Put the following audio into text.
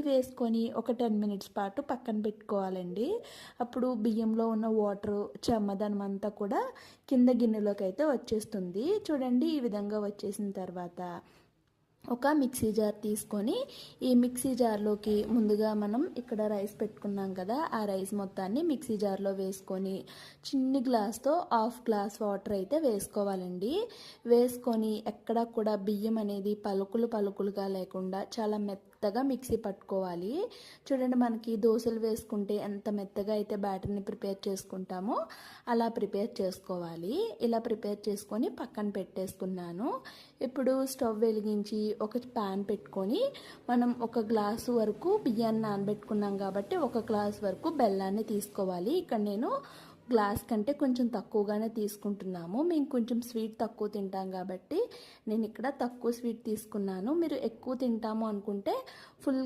వేసుకొని ఒక 10 మినిట్స్ పాటు పక్కన పెట్టుకోవాలండి. అప్పుడు బియ్యంలో ఉన్న వాటర్ చెమ్మదనం అంతా కూడా కింద గిన్నెలోకి అయితే వచ్చేస్తుంది. చూడండి ఈ విధంగా వచ్చేసిన తర్వాత ఒక మిక్సీ జార్ తీసుకొని ఈ మిక్సీ జార్లోకి ముందుగా మనం ఇక్కడ రైస్ పెట్టుకున్నాం కదా, ఆ రైస్ మొత్తాన్ని మిక్సీ జార్లో వేసుకొని చిన్ని గ్లాస్తో హాఫ్ గ్లాస్ వాటర్ అయితే వేసుకోవాలండి. వేసుకొని ఎక్కడా కూడా బియ్యం అనేది పలుకులుగా లేకుండా చాలా మెత్తగా మిక్సీ పట్టుకోవాలి. చూడండి మనకి దోశలు వేసుకుంటే ఎంత మెత్తగా అయితే బ్యాటర్ని ప్రిపేర్ చేసుకుంటామో అలా ప్రిపేర్ చేసుకోవాలి. ఇలా ప్రిపేర్ చేసుకొని పక్కన పెట్టేసుకున్నాను. ఇప్పుడు స్టవ్ వెలిగించి ఒక ప్యాన్ పెట్టుకొని మనం ఒక గ్లాసు వరకు బియ్యాన్ని నానబెట్టుకున్నాం కాబట్టి ఒక గ్లాస్ వరకు బెల్లాన్ని తీసుకోవాలి. ఇక్కడ నేను గ్లాస్ కంటే కొంచెం తక్కువగానే తీసుకుంటున్నాము. మేము కొంచెం స్వీట్ తక్కువ తింటాం కాబట్టి నేను ఇక్కడ తక్కువ స్వీట్ తీసుకున్నాను. మీరు ఎక్కువ తింటాము అనుకుంటే ఫుల్